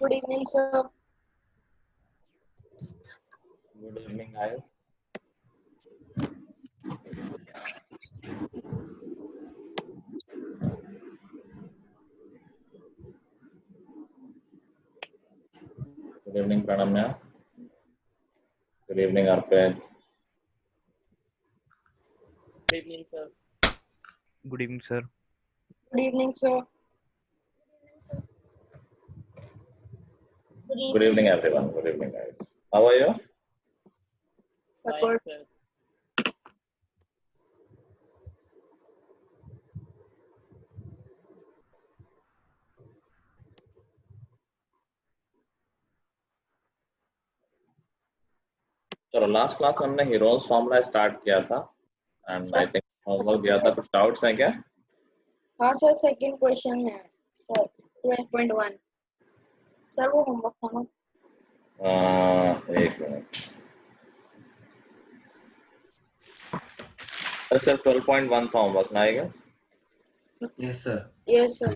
Good evening, sir. Good evening, guys. Good evening, Pranamya. Good evening, Arpit. Good evening, sir. Good evening, sir. Good evening, sir. Good evening, everyone. Good evening, guys. How are you? Fine, Good. sir. चलो last class में हमने heroes formula start किया था and I think homework दिया था. कुछ doubts हैं क्या? हाँ सर, सेकंड क्वेश्चन है सर 12.1. सर वो होमवर्क था ना. एक मिनट. सर 12.1 था होमवर्क ना? I guess. Yes, sir. Yes sir.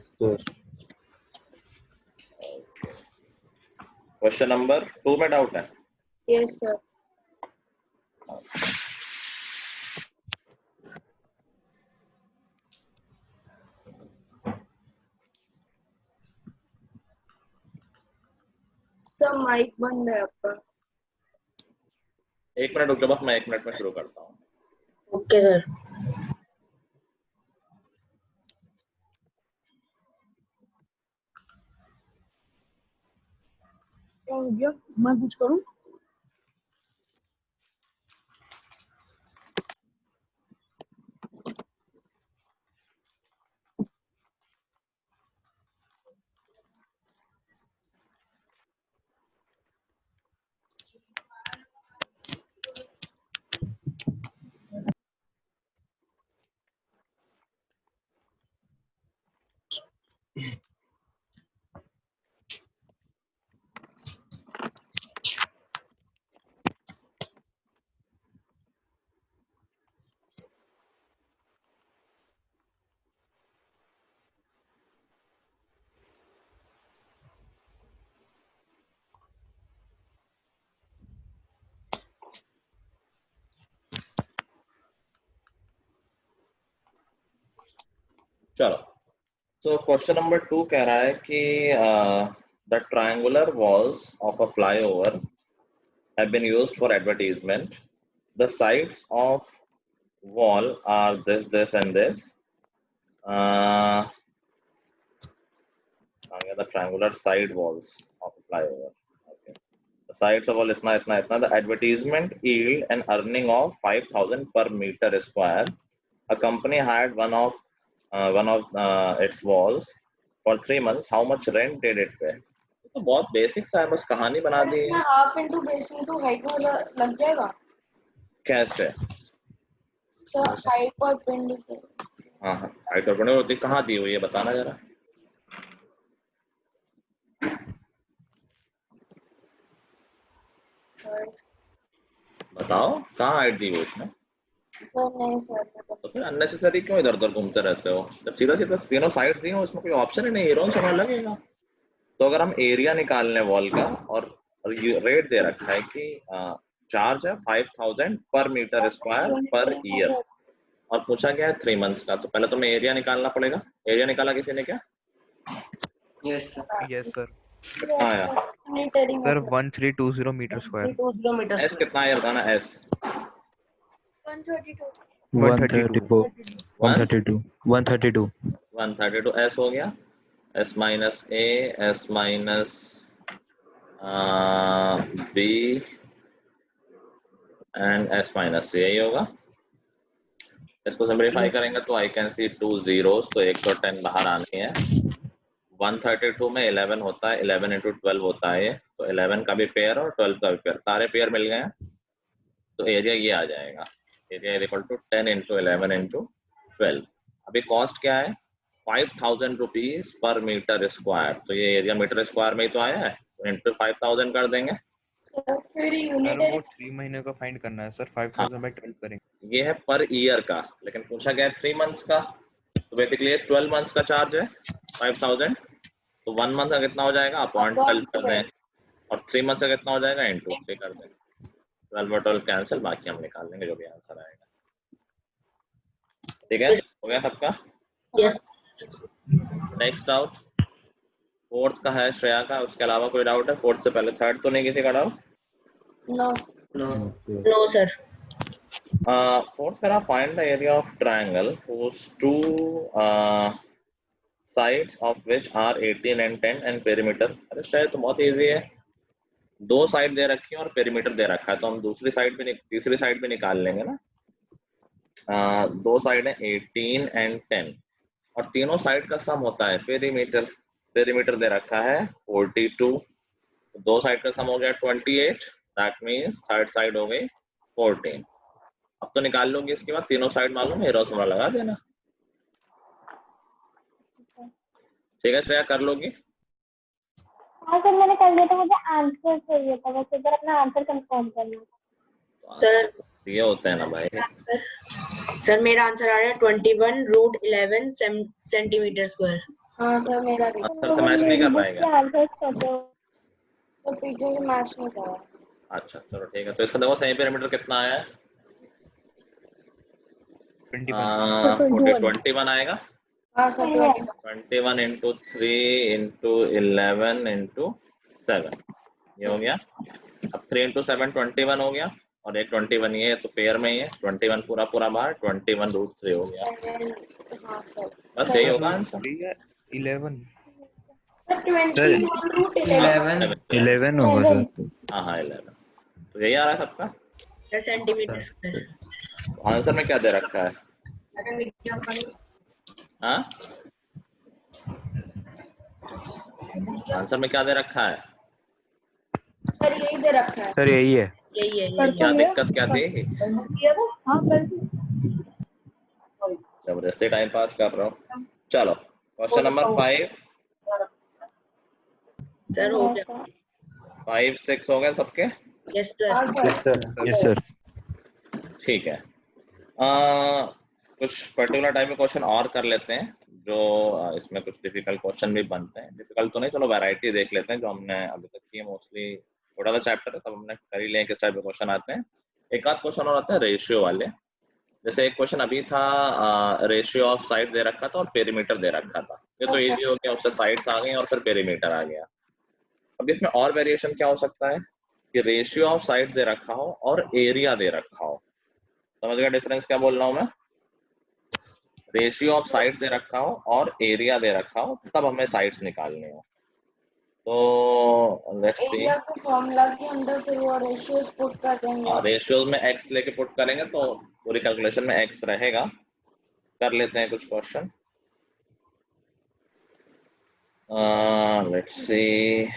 Question number 2 में डाउट है? Yes sir. सर माइक बंद है आपका. एक मिनट रुक जाओ, बस मैं 1 मिनट में शुरू करता हूँ. Okay sir. क्या हो गया? मैं कुछ करूँ? चलो. So question number 2 कह रहा है कि the triangular walls of a flyover have been used for advertisement. The sides of wall are this and this. The triangular side walls of a flyover. Okay. The sides of wall इतना इतना इतना. The advertisement yield an earning of 5,000 per meter square. A company hired one of its walls for 3 months. How much rent did it pay? तो बहुत basic सा है, बस कहानी बना दी. इसमें half into base into height वाला लग जाएगा. कैसे? सर हाइट पर पेंडिंग. हाँ हाँ, हाइट और बने होती कहाँ दी हुई है बताना जरा. बताओ कहाँ हाइट दी हुई इसमें. सर नहीं सर. तो फिर अननेसेसरी क्यों इधर उधर घूमते रहते हो? जब सीधा सीधा तीनों साइड दी हो, इसमें कोई ऑप्शन ही नहीं. हीरोन समझ लगेगा. तो अगर हम एरिया निकाल लें वॉल का और रेट दे रखा है कि चार्ज है 5,000 पर मीटर स्क्वायर पर ईयर और पूछा गया है 3 मंथ्स का, तो पहले तो मैं एरिया निकालना पड़ेगा. एरिया निकाला किसी ने क्या? Yes, sir. Yes, sir. कितना आया? Sir, 1320 meter square. 2 meter S कितना आया बताना. एस 132. 132. 132 एस हो गया. S minus A, S minus B and S minus C, यही होगा. इसको सिंपलीफाई करेंगे तो आई कैन सी 2 zeros, तो 110 बाहर आनी है. 132 में 11 होता है, 11 इंटू 12 होता है ये, तो 11 का भी पेयर और 12 का भी पेयर, सारे पेयर मिल गए हैं. तो एरिया ये आ जाएगा. Area is equal to 10 into 11 into 12. अभी कॉस्ट क्या है? 5,000 रुपीज पर मीटर स्क्वायर. तो ये एरिया मीटर स्क्वायर में ही तो आया है, तो इंटू 5,000 कर देंगे. सर फिर सर यूनिट वो 3 महीने का फाइंड करना है सर. 5,000 बाय 12 करेंगे. ये है पर ईयर का, लेकिन पूछा गया है 3 मंथ्स का, तो बेसिकली 12 मंथ्स का चार्ज है 5,000. तो 1 मंथ का कितना हो जाएगा, अपॉन 12 कर दें, और 3 मंथ का कितना हो जाएगा, इंटू 3 कर दें। 12 और 12 कैंसिल, बाकी हम निकाल लेंगे जो भी आंसर आएगा। ठीक है, हो गया सबका? यस। नेक्स्ट डाउट फोर्थ का है श्रेया का, उसके अलावा कोई डाउट है? फोर्थ से पहले थर्ड तो नहीं किसी का doubt? No no sir. Fourth करा, find the area of triangle whose two sides of which are 18 and 10 and perimeter। अरे शायद तो बहुत इजी है, 2 साइड दे रखी है और पेरीमीटर दे रखा है, तो हम दूसरी साइड भी तीसरी साइड भी निकाल लेंगे ना। 2 साइड है 18 एंड 10 और तीनों साइड का सम होता है पेरीमीटर। पेरीमीटर दे रखा है 42, 2 साइड का सम हो गया 28, दैट मींस थर्ड साइड हो गई 14। अब तो निकाल लूंगी, इसके बाद तीनों साइड मालूम है, रोस लगा देना। ठीक है श्रेया, कर लोगी? हाँ सर, मैंने कर लिया था, मुझे आंसर चाहिए था, बस एक बार अपना आंसर कंफर्म करना था। सर ये होते हैं ना भाई। सर मेरा आंसर आ रहा है 21√11 सेंटीमीटर स्क्वायर। हाँ सर मेरा भी। आंसर से मैच नहीं कर पाएगा? आंसर करते हो तो पीछे से मैच नहीं करा। अच्छा चलो ठीक है, तो इसका देखो सही पेरीमीटर कितना आया है? 21 आएगा। हाँ सर 21 इंटू 3 इंटू 11 इंटू 7, ये हो गया। अब 3 इंटू 7 21 हो गया, और एक 21 ये है तो पेयर में ही है, 21 पूरा पूरा बाहर, 21√3 हो गया। हाँ सर बस यही होगा आंसर। 11 सर 21√11 11 होगा सर। हाँ हाँ 11, तो यही आ रहा है सबका। Centimetre square. आंसर में क्या दे रखा है? हाँ आंसर में क्या दे रखा है? सर यही दे रखा है। सर यही है। यही है। क्या दिक्कत क्या थी? जबरदस्ती टाइम पास कर रहा हूँ। चलो क्वेश्चन नंबर 5। सर हो गया। 5 6 हो गए सबके? Yes sir. Yes sir. ठीक है, कुछ पर्टिकुलर टाइप के क्वेश्चन और कर लेते हैं, जो इसमें कुछ डिफिकल्ट क्वेश्चन भी बनते हैं। डिफिकल्ट तो नहीं, चलो वैरायटी देख लेते हैं जो हमने अभी तक की है। मोस्टली थोड़ा सा चैप्टर है, तब हमने कर ही लें किस टाइप के क्वेश्चन आते हैं। एक आध क्वेश्चन और आता है रेशियो वाले। जैसे एक क्वेश्चन अभी था, रेशियो ऑफ साइड दे रखा था और पेरीमीटर दे रखा था। ये तो इजी हो गया, उससे साइड्स आ गई और फिर पेरीमीटर आ गया। अब इसमें और वेरिएशन क्या हो सकता है कि रेशियो ऑफ साइड्स दे रखा हो और एरिया दे रखा हो। समझ गया डिफरेंस क्या बोल रहा हूं मैं? रेशियो ऑफ साइड्स दे रखा हो और एरिया दे रखा हो, तब हमें साइड्स निकालने हो। तो लेट्स सी, एरिया को फॉर्मूला के अंदर फिर वो रेशियोस पुट कर देंगे। रेशियोज में x लेके पुट करेंगे तो पूरी कैलकुलेशन में x रहेगा। कर लेते हैं कुछ क्वेश्चन। लेट्स सी,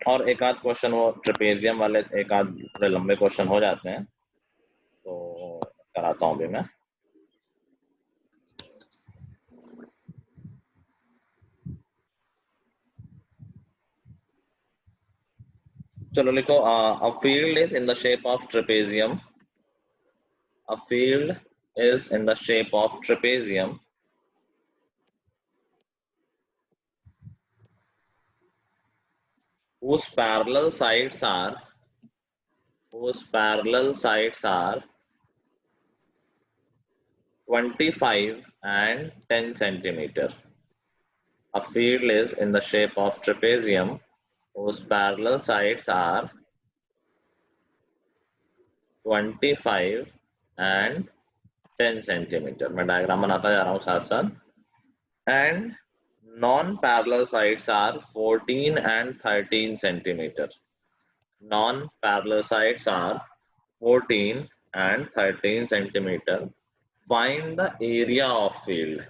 और एक आध क्वेश्चन वो ट्रेपेजियम वाले एक आध थोड़े लंबे क्वेश्चन हो जाते हैं, तो कराता हूँ अभी मैं। चलो लिखो, a field is in the shape of trapezium. A field is in the shape of trapezium whose parallel sides are 25 and 10 centimeter. A field is in the shape of trapezium whose parallel sides are 25 and 10 centimeter. मैं diagram बनाता जा रहा हूँ साथ साथ। And non-parallel sides are 14 and 13 centimeter. Non-parallel sides are 14 and 13 centimeter. Find the area of field.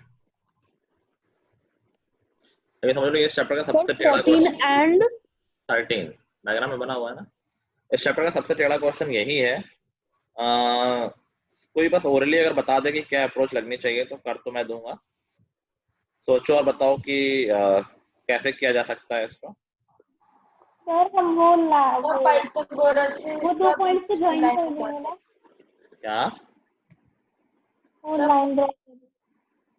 अभी समझ लो, ये चैप्टर का सबसे टेढ़ा क्वेश्चन 14 and 13 डायग्राम में बना हुआ है ना। इस चैप्टर का सबसे टेढ़ा क्वेश्चन यही है। कोई बस ओरली अगर बता दे कि क्या अप्रोच लगनी चाहिए तो कर तो मैं दूंगा। सोचो और बताओ कि कैसे किया जा सकता है इसको। सर हम और पाइथागोरस से वो 2 पॉइंट से ज्वाइन कर देंगे ना। क्या? वो लाइन ड्रा कर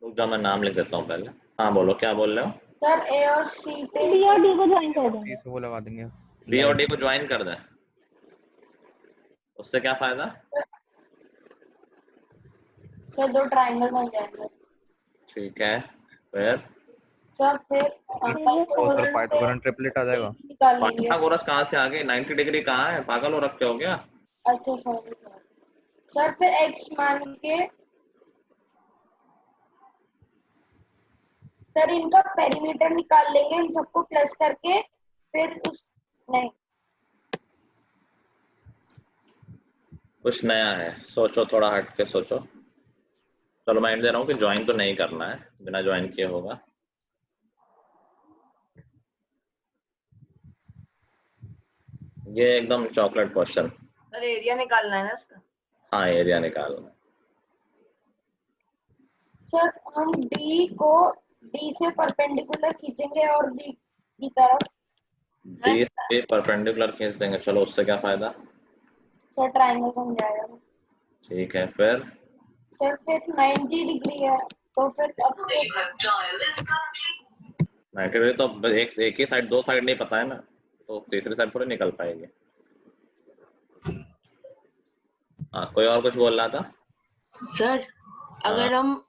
रुक जाओ, मैं नाम लिख देता हूँ पहले। हाँ बोलो, क्या बोल रहे हो? सर ए और सी पे बी और डी को ज्वाइन कर देंगे। सी से वो लगा देंगे। बी और डी को ज्वाइन कर दें, उससे क्या फायदा? सर दो ट्रायंगल बन जाएंगे। ठीक है, फिर सर फिर तो सर पाइथागोरस से पाइथागोरन ट्रिपलेट आ जाएगा। निकाल लेंगे। पाइथागोरस कहाँ से आ गई? 90 डिग्री कहाँ है? पागल हो रखे हो क्या? अच्छा सॉरी सर फिर x मान के सर इनका पेरीमीटर निकाल लेंगे, इन सबको प्लस करके फिर उस नहीं कुछ नया है, सोचो, थोड़ा हट के सोचो। चलो मैं दे रहा हूँ कि ज्वाइन तो नहीं करना है, बिना ज्वाइन किए होगा। ये एकदम चॉकलेट क्वेश्चन। सर एरिया निकालना है ना इसका। हाँ, एरिया निकालना। सर हम d को d से परपेंडिकुलर खींचेंगे और d की तरफ डी से परपेंडिकुलर खींच देंगे, चलो उससे क्या फायदा? सर ट्रायंगल बन जाएगा। ठीक है, फिर सर फिर 90 डिग्री है तो फिर अब 90 डिग्री तो एक ही साइड, दो साइड नहीं पता है ना, तो तीसरी साइड थोड़ी निकल पाएगी। हाँ, कोई और कुछ बोल रहा था? सर अगर हम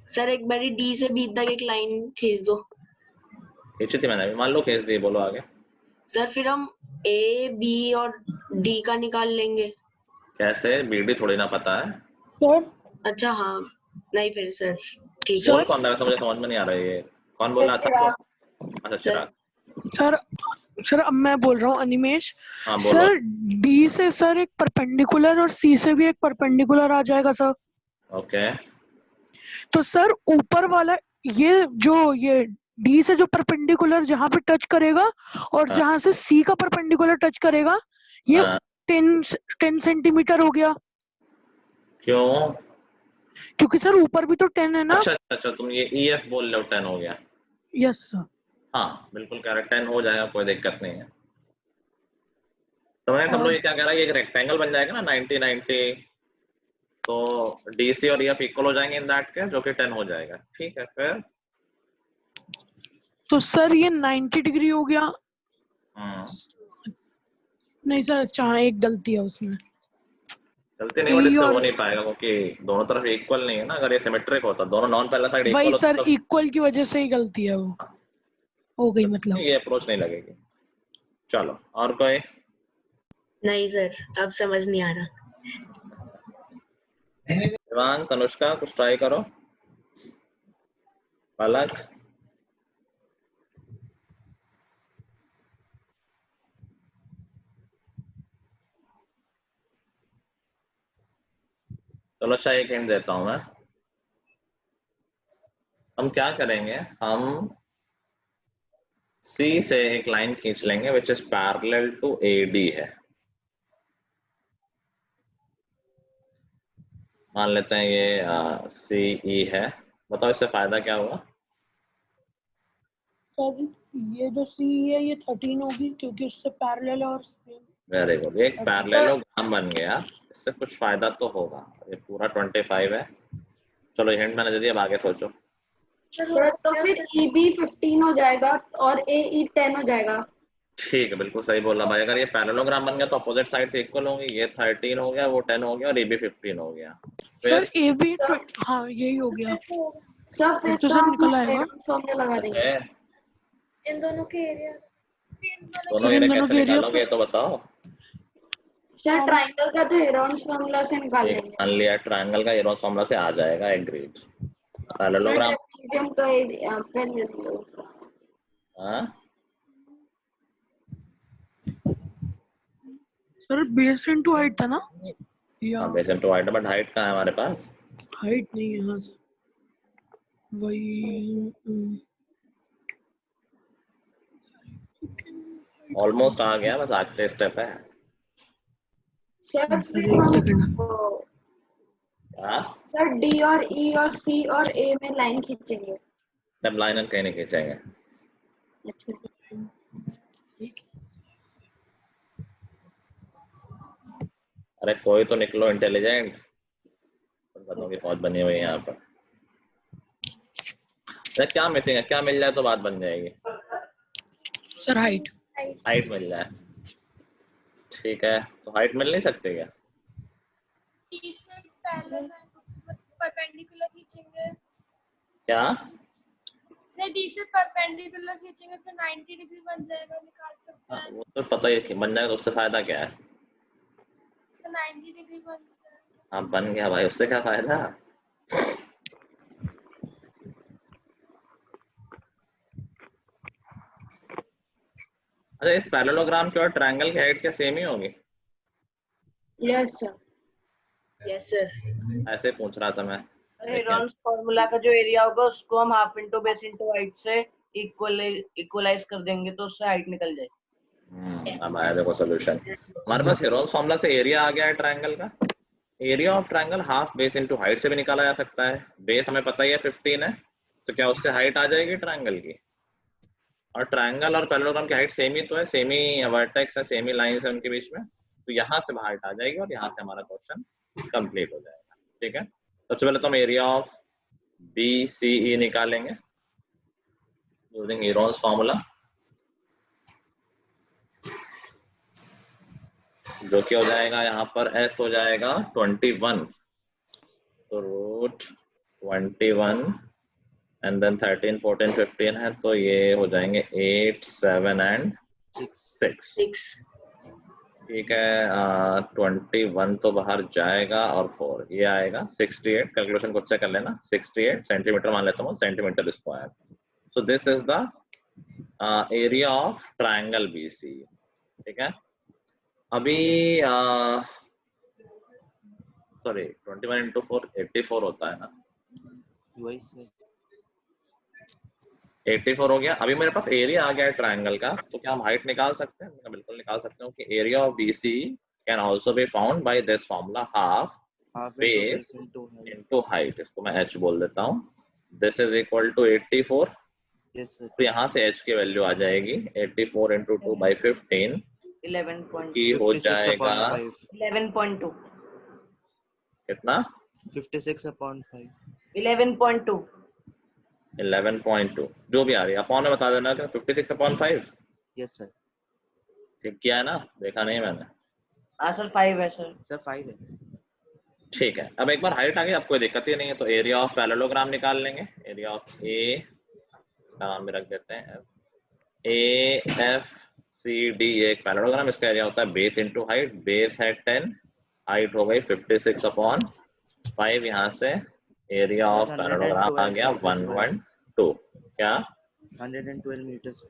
सर एक बारी डी से बी तक एक लाइन खींच दो। खींची थी मैंने अभी, मान लो खींच दी, बोलो आगे। सर फिर हम ए बी और डी का निकाल लेंगे। कैसे? बीडी थोड़ी ना पता है। सर अच्छा हाँ, नहीं फिर सर ठीक बोल है। कौन रहा है? मुझे समझ में नहीं आ रहा है ये कौन बोल रहा था? अच्छा, चिराग। सर अब मैं बोल रहा हूँ अनिमेश। हाँ बोलो। सर डी से सर एक परपेंडिकुलर और सी से भी एक परपेंडिकुलर आ जाएगा सर। ओके, तो सर ऊपर वाला ये डी से जो परपेंडिकुलर जहाँ पे टच करेगा और हाँ। जहाँ से सी का परपेंडिकुलर टच करेगा ये हाँ। 10 सेंटीमीटर हो गया। क्यों? क्योंकि सर ऊपर भी तो 10 है ना। अच्छा, तुम ये EF बोल रहे हो, 10 हो गया। Yes sir. हाँ बिल्कुल करेक्ट, 10 हो जाएगा, कोई दिक्कत नहीं है। समझे सब लोग? ये क्या कह रहा है, ये एक रेक्टेंगल बन जाएगा ना 90-90, तो DC और EF इक्वल हो जाएंगे इन दैट केस, जो कि 10 हो जाएगा। ठीक है, फिर तो सर ये 90 डिग्री हो गया। नहीं सर, अच्छा एक गलती है उसमें। गलती नहीं, बट E इससे हो और नहीं पाएगा क्योंकि दोनों तरफ इक्वल नहीं है ना। अगर ये सिमेट्रिक होता, दोनों नॉन पहला साइड वही इक्वल सर होता, इक्वल की वजह से ही गलती है वो हो गई मतलब। ये अप्रोच नहीं लगेगी। चलो और कोई? नहीं सर, अब समझ नहीं आ रहा। शिवांग, तनुष्का, कुछ ट्राई करो। पलक, चलो अच्छा एक हिंट देता हूं मैं। हम क्या करेंगे, हम C से एक लाइन खींच लेंगे which is parallel to AD है। मान लेते हैं ये CE है। बताओ इससे फायदा क्या हुआ? सर ये जो सी है ये 13 होगी क्योंकि उससे पैरेलल और सेम। वेरी गुड, एक पैरेललोग्राम बन गया, इससे कुछ फायदा तो होगा। ये पूरा 25 है। चलो हिंट मैंने दे दिया, अब आगे सोचो। सर तो फिर EB 15 हो जाएगा और AE 10 हो जाएगा। ठीक है, बिल्कुल सही बोला भाई। अगर ये पैरेललोग्राम बन गया तो अपोजिट साइड से इक्वल होंगी। ये 13 हो गया, वो 10 हो गया और EB 15 हो गया। सर फिर ए बी हाँ यही हो गया। सर फिर तो सर निकल आएगा। फॉर्मूला लगा देंगे। इन दोनों के एरिया दोनों एरिया कैसे निकालोगे ये तो बताओ। सर ट्रायंगल का तो हेरोन्स फॉर्मूला से निकाल लेंगे। मान लिया ट्रायंगल का हेरोन्स फॉर्मूला से आ जाएगा, एग्रीड। सर पैरेललोग्राम ट्रेपेजियम का एरिया हाँ सर बेस इनटू हाइट था ना या base into height, but height कहाँ है हमारे पास? हाइट नहीं है। हाँ सर वही ऑलमोस्ट आ गया, बस आखिरी स्टेप है। सर फिर एक हम सेकंड। हाँ, सर D और E और C और A में लाइन खींचेंगे। जब लाइन कहीं नहीं खींचेंगे। अरे कोई तो निकलो इंटेलिजेंट, बच्चों की फौज बनी हुई है यहाँ पर। क्या मिसिंग है, क्या मिल जाए तो बात बन जाएगी? Sir height. हाइट मिल जाए, ठीक है। तो हाइट मिल नहीं सकती क्या? परपेंडिकुलर खींचेंगे क्या? से डी से परपेंडिकुलर खींचेंगे तो 90 डिग्री बन जाएगा, निकाल सकते हाँ, हैं। वो तो पता ही है कि बन जाएगा, तो उससे फायदा क्या है? तो 90 डिग्री बन जाएगा। हाँ बन गया भाई, उससे क्या फायदा? अच्छा, इस पैरेललोग्राम की और ट्रायंगल की हाइट क्या सेम ही होगी? Yes sir. Yes sir. ऐसे पूछ रहा था मैं। हेरोन्स फॉर्मूला का जो एरिया होगा उसको हम half into base into height से इक्वलाइज कर देंगे तो उससे हाइट निकल जाएगी। अब आया देखो सोल्यूशन। हमारे पास हेरोन्स फॉर्मूला से एरिया आ गया है ट्रायंगल का। Area of triangle half base into height से भी निकाला जा सकता है। बेस हमें पता ही है 15 है, तो क्या उससे हाइट आ जाएगी ट्रायंगल की? और ट्रायंगल और पैरेललोग्राम की हाइट सेम ही तो है, सेम ही वर्टेक्स है, सेम ही लाइंस है उनके बीच में, तो यहाँ से हाइट आ जाएगी और यहाँ से हमारा क्वेश्चन कंप्लीट हो जाएगा। ठीक है, सबसे पहले तो हम एरिया ऑफ BCE निकालेंगे यूजिंग हेरोन्स फॉर्मूला, जो कि हो जाएगा यहाँ पर S हो जाएगा 21, तो रूट 21 एंड देन 13, 14, 15 है, तो ये हो जाएंगे 8, 7 एंड 6। ठीक है, 21 तो बाहर जाएगा और 4 ये आएगा 68। कैलकुलेशन खुद से कर लेना, 68 सेंटीमीटर मान लेता हूँ, centimetre square. So this is the area of triangle BC। ठीक है, अभी सॉरी 21 इंटू 4 84 होता है ना, वही से 84 हो गया। अभी मेरे पास एरिया आ गया है ट्रायंगल का, तो क्या हम हाइट निकाल सकते हैं? मैं बिल्कुल निकाल सकता हूँ कि area of BC can also be found by this formula, half base into height. इसको मैं h बोल देता हूँ। This is equal to 84। Yes sir. तो यहाँ से h की वैल्यू आ जाएगी 84 इंटू 2 बाई 15 की हो जाएगा 11.2 कितना? 56/5 11.2 11.2 जो भी आ रही है, अपॉन में बता देना कि 56/5। Yes sir. ठीक किया है ना? देखा नहीं मैंने। हाँ सर 5 है सर। सर 5 है। ठीक है, अब एक बार हाइट आ गई, अब कोई दिक्कत ही नहीं है, तो एरिया ऑफ पैरेललोग्राम निकाल लेंगे। एरिया ऑफ इसका नाम भी रख देते हैं AFCD, एक पैरेललोग्राम, इसका एरिया होता है बेस इंटू हाइट। बेस है 10, हाइट हो गई 56/5। यहाँ से एरिया ऑफ पैरेललोग्राम आ गया 112। क्या? 112 मीटर्स।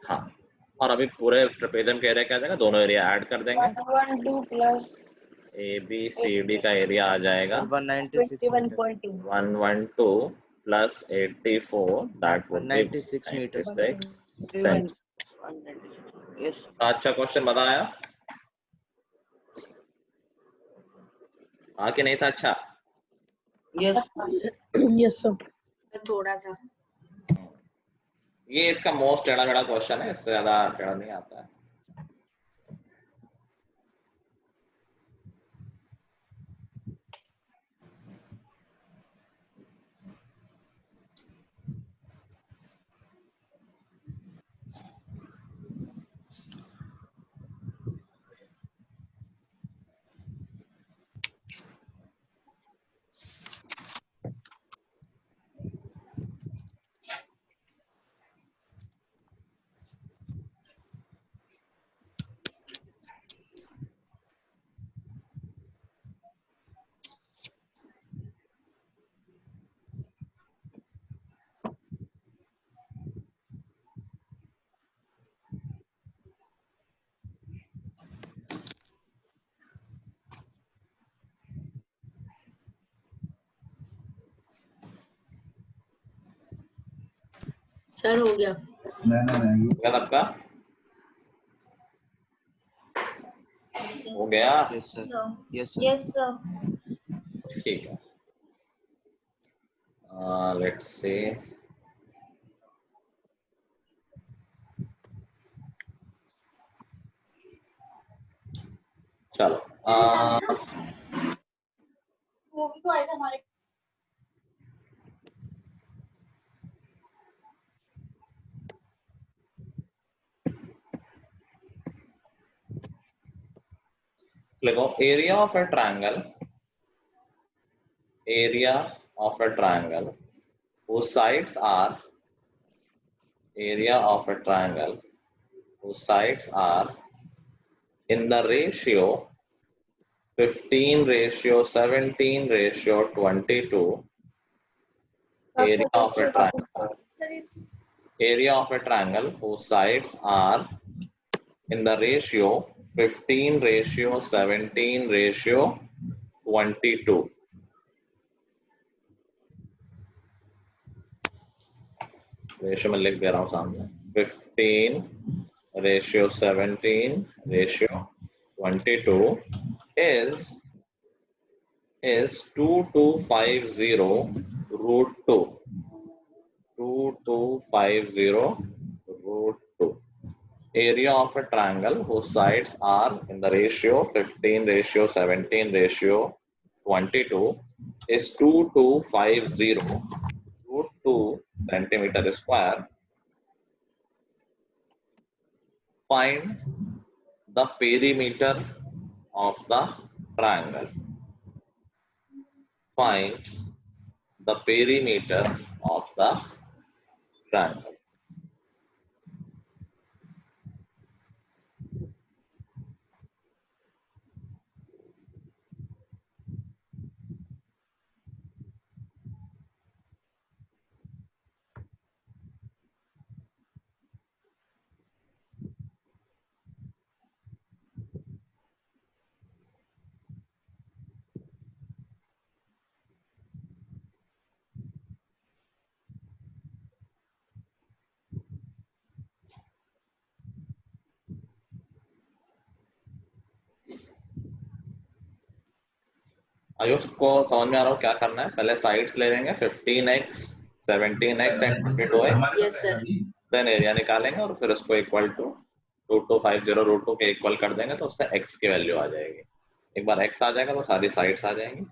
हाँ, और अभी पूरे ट्रेपेजियम के एरिया क्या आ जाएगा, दोनों एरिया ऐड कर देंगे। 112 प्लस ABCD का एरिया आ जाएगा 196 112 plus 84, that would be 196 meters. 96 yes अच्छा क्वेश्चन बताया कि नहीं था? अच्छा, यस यस सर। थोड़ा सा। ये इसका मोस्ट टेढ़ा मेढ़ा क्वेश्चन है, इससे ज्यादा टेढ़ा नहीं आता है। सर हो गया। सबका हो गया? Yes sir. Yes yes sir. ठीक है, लेट्स सी। चलो वो भी तो आएगा हमारे। लिखो area of a triangle, area of a triangle whose sides are, area of a triangle whose sides are in the ratio 15:17:22, area of a triangle, area of a triangle whose sides are in the ratio 15:17:22. Ratio में लिख दे रहा हूँ सामने, 15:17:22 is 2250 √2. 2250 √2. Area of a triangle whose sides are in the ratio 15:17:22 is 2250 √2 centimeter square. Find the perimeter of the triangle. Find the perimeter of the triangle. Ayush को समझ में आ रहा हो क्या करना है? पहले साइड्स ले लेंगे 15x, 17x and 22x. Yes sir. Then area निकालेंगे और फिर उसको इक्वल टू 2250 √2 के इक्वल कर देंगे तो उससे x की वैल्यू आ जाएगी. एक बार x आ जाएगा तो सारी साइड्स आ जाएंगी.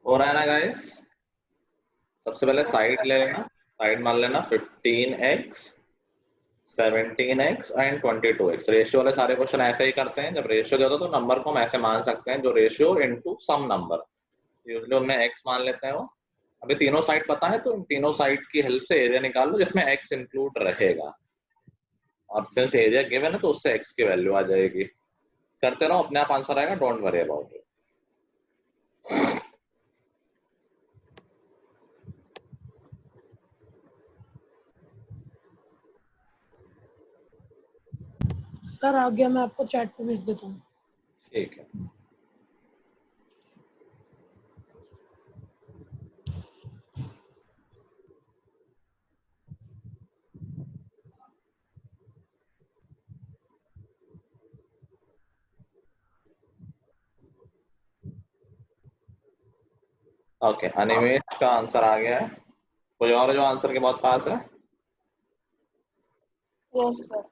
हो रहा है ना गाइस? सबसे पहले साइड ले लेना, साइड मान लेना 15x, 17x and 22x. Ratio वाले सारे क्वेश्चन ऐसे ही करते हैं. जब रेशियो देता तो नंबर को हम ऐसे मान सकते हैं, जो ratio into some number. Usually उनमें x मान लेते हैं वो. अभी तीनों साइड पता है तो इन तीनों साइड की हेल्प से एरिया निकाल लो जिसमें x इंक्लूड रहेगा. और सिंस एरिया गिवन है तो उससे x की वैल्यू आ जाएगी. करते रहो, अपने आप आंसर आएगा. Don't worry about it. Sir आ गया, मैं आपको चैट पे भेज देता हूँ। ठीक है। ओके, अनिमेश का आंसर आ गया है। कोई और जो आंसर के बहुत पास है? Yes sir.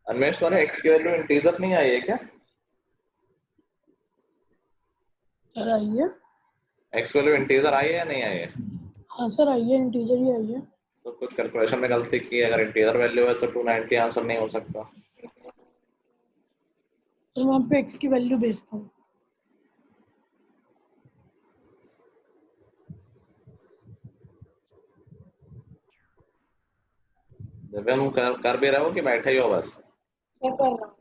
अनिमेश तुम्हारे एक्स की वैल्यू इंटीजर नहीं आई है क्या? सर आई है। एक्स वैल्यू इंटीजर आई है या नहीं आई है? हाँ सर आई है, इंटीजर ही आई है। तो कुछ कैलकुलेशन में गलती की है। अगर इंटीजर वैल्यू है तो 290 आंसर नहीं हो सकता। तो मैं पे एक्स की वैल्यू भेजता हूँ। दिव्यम कर भी रहे हो कि बैठे ही हो बस? मैं कर रहा हूँ।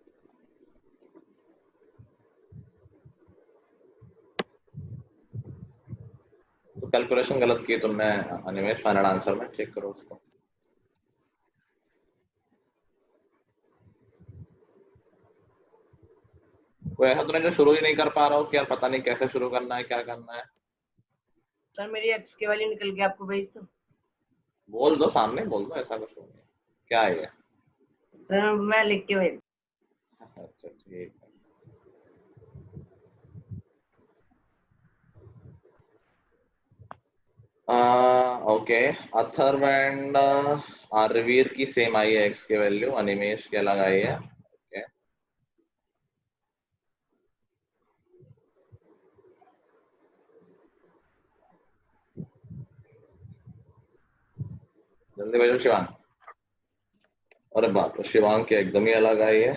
तो कैलकुलेशन गलत की तुमने अनिमेश, फाइनल आंसर में चेक करो उसको। कोई ऐसा तुमने जो शुरू ही नहीं कर पा रहा हो कि यार पता नहीं कैसे शुरू करना है, क्या करना है? सर मेरी एक्स की वैल्यू निकल के आपको भेज दो। बोल दो, सामने बोल दो, ऐसा कुछ नहीं है। क्या है ये? सर मैं लिख के भेज। अच्छा ठीक है। ओके, अथर्व एंड आरवीर की सेम आई है एक्स की वैल्यू, अनिमेश की अलग आई है। ओके, जल्दी भेजो शिवांग। अरे बाप रे, शिवांग की एकदम ही अलग आई है।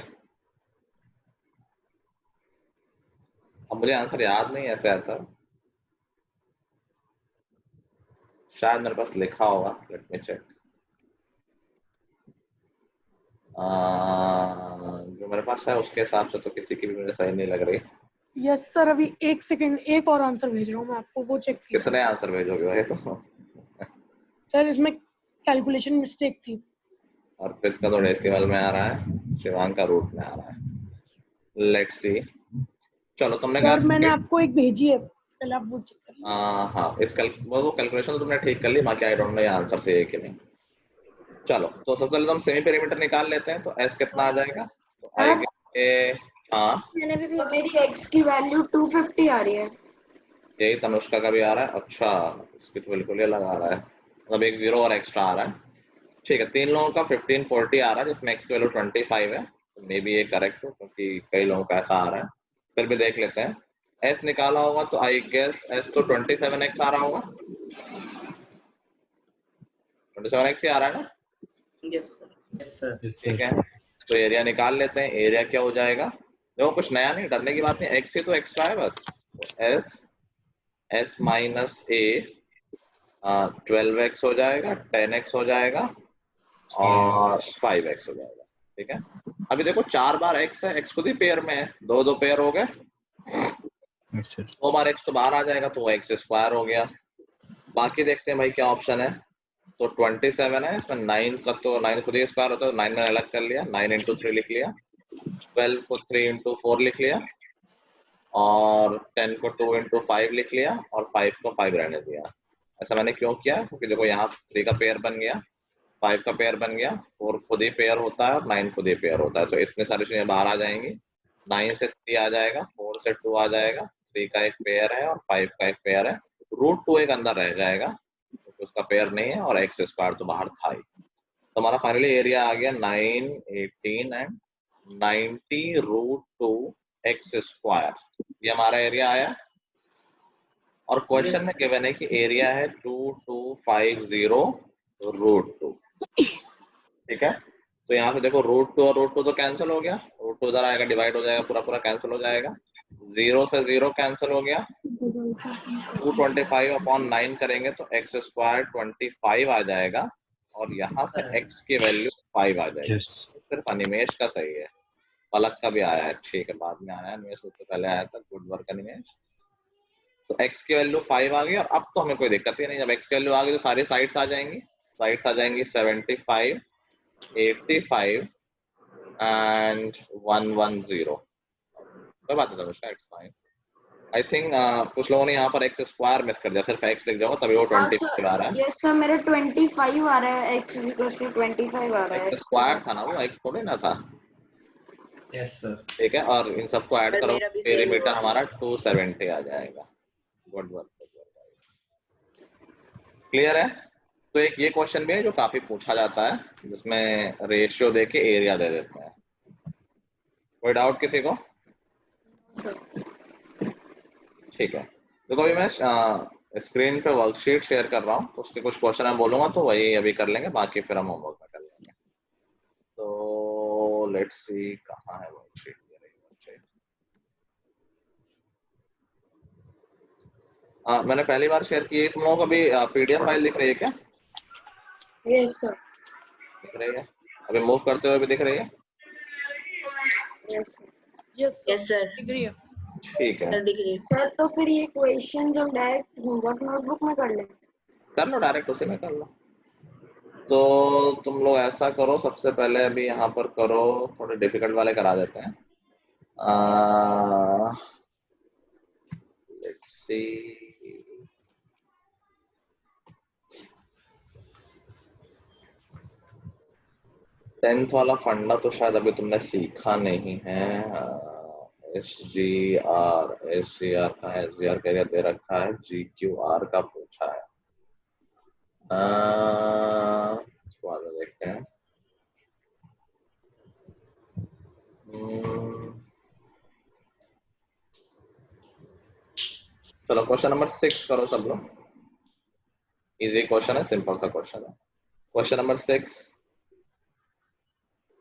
अब मुझे आंसर याद नहीं ऐसे आता, शायद मेरे पास लिखा होगा, लेट मी चेक। जो मेरे पास है उसके हिसाब से तो किसी की भी मुझे सही नहीं लग रही। यस सर, अभी एक सेकंड, एक और आंसर भेज रहा हूँ मैं आपको, वो चेक कीजिए। कितने आंसर भेजोगे भाई तो? सर इसमें कैलकुलेशन मिस्टेक थी। अर्पित का तो डेसिमल में आ रहा है, शिवांग का रूट में आ रहा है। Let's see. चलो तुमने सर कहा मैंने आपको एक भेजी है, पहले आप वो चेक कर लीजिए। हाँ, इस वो कैलकुलेशन तो तुमने ठीक कर ली, बाकी आई डोंट नो ये आंसर सही है कि नहीं। चलो तो सबसे पहले तो हम सेमी पेरीमीटर निकाल लेते हैं। तो एस कितना आ जाएगा? तो आएगा, हाँ मैंने भी तो मेरी एक्स की वैल्यू 250 आ रही है। यही तनुष्का का भी आ रहा है। अच्छा, इसकी तो बिल्कुल ही अलग आ रहा है, मतलब एक जीरो और एक्स्ट्रा आ रहा है। ठीक है, तीन लोगों का 1540 आ रहा है, जिसमें एक्स की वैल्यू 25 है। तो मे बी ये करेक्ट हो, क्योंकि कई लोगों का ऐसा आ रहा है। फिर भी देख लेते हैं। एस निकाला होगा तो आई गेस एस तो 27x आ रहा होगा। 27x ही आ रहा है ना? Yes sir. ठीक है, तो एरिया निकाल लेते हैं। एरिया क्या हो जाएगा? देखो कुछ नया नहीं, डरने की बात नहीं, एक्स ही तो एक्स्ट्रा है बस। एस एस माइनस ए 12x हो जाएगा, 10x हो जाएगा और 5x हो जाएगा। ठीक है, अभी देखो 4 बार x है, x खुद ही पेयर में है, दो दो पेयर हो गए। 2 बार x तो बाहर आ जाएगा, तो वो x स्क्वायर हो गया। बाकी देखते हैं भाई क्या ऑप्शन है। तो 27 है, इसमें 9 का तो 9 खुद ही स्क्वायर होता है, 9 मैंने अलग कर लिया, 9 इंटू 3 लिख लिया, 12 को 3 इंटू 4 लिख लिया, और 10 को 2 इंटू 5 लिख लिया, और 5 को 5 रहने दिया। ऐसा मैंने क्यों किया? क्योंकि देखो यहाँ 3 का पेयर बन गया, 5 का पेयर बन गया, 4 खुद ही पेयर होता है और 9 खुद ही पेयर होता है। तो इतने सारी चीजें बाहर आ जाएंगी। 9 से 3 आ जाएगा, 4 से 2 आ जाएगा, 3 का एक पेयर है और 5 का एक पेयर है। रूट 2 एक अंदर रह जाएगा क्योंकि उसका पेयर नहीं है, और एक्स स्क्वायर तो बाहर था ही। तो हमारा फाइनली एरिया आ गया 9, 18 एंड 90 रूट 2 एक्स स्क्वायर। ये हमारा एरिया आया। और क्वेश्चन में गिवन है कि एरिया है 2250 रूट 2। ठीक है, तो यहाँ से देखो रूट 2 और रूट 2 तो कैंसिल हो गया, रूट 2 उधर आएगा, डिवाइड हो जाएगा, पूरा पूरा कैंसिल हो जाएगा, 0 से 0 कैंसिल हो गया, 225 अपॉन 9 करेंगे तो x स्क्वायर 25 आ जाएगा और यहाँ से x की वैल्यू 5 आ जाएगी। सिर्फ अनिमेश का सही है, पलक का भी आया है, ठीक है, बाद में आया, अनिमेश उससे पहले आया था। Good work Animesh. तो x की वैल्यू 5 आ गई और अब तो हमें कोई दिक्कत ही नहीं। जब x की वैल्यू आ गई तो सारी साइड्स आ जाएंगी, 75, 85 एंड 110। कोई बात नहीं, इट्स फाइन। आई थिंक कुछ लोगों ने यहाँ पर x स्क्वायर मिस कर दिया, सिर्फ x लिख जाओ तभी वो 25 आ रहा है। यस सर, मेरे 25 आ रहा है, x इक्वल्स टू 25 आ रहा है। x स्क्वायर था ना वो, x थोड़ी ना था। Yes sir. ठीक है, और इन सबको ऐड पर करो, मेरा भी सेम पेरीमीटर हुआ। हमारा 270 आ जाएगा। गुड वर्क, क्लियर है। तो एक ये क्वेश्चन भी है जो काफी पूछा जाता है, जिसमें रेशियो देके एरिया दे देते हैं। कोई डाउट किसी को? ठीक है, देखो अभी मैं स्क्रीन पे वर्कशीट शेयर कर रहा हूँ, तो उसके कुछ क्वेश्चन मैं बोलूंगा तो वही अभी कर लेंगे, बाकी फिर हम होमवर्क में कर लेंगे। तो लेट्स सी कहाँ है वर्कशीट। मैंने पहली बार शेयर की है, तुम लोगों को अभी पीडीएफ फाइल दिख रही है क्या? Yes sir. दिख रही है? अभी मूव करते हुए भी दिख रही है? यस सर, ठीक है, दिख रही है। सर तो फिर ये क्वेश्चन हम डायरेक्ट होमवर्क नोटबुक में कर लें? कर लो, डायरेक्ट उसी में कर लो। तो तुम लोग ऐसा करो, सबसे पहले अभी यहाँ पर करो, थोड़े डिफिकल्ट वाले करा देते हैं। लेट्स सी, टेंथ वाला फंडा तो शायद अभी तुमने सीखा नहीं है। SGR का है, SGR का दे रखा है, GQR का पूछा है। इसको आगे देखते हैं। चलो क्वेश्चन नंबर 6 करो सब लोग। इजी क्वेश्चन है, सिंपल सा क्वेश्चन है। क्वेश्चन नंबर 6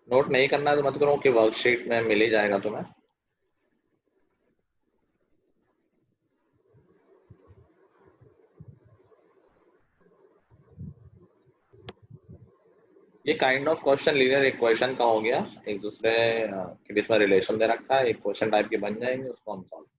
नोट नहीं करना है तो मत करो, कि वर्कशीट में मिल ही जाएगा तुम्हें। ये kind of question linear equation का हो गया, एक दूसरे के बीच में रिलेशन दे रखा है, एक क्वेश्चन टाइप के बन जाएंगे, उसको हम सॉल्व करेंगे।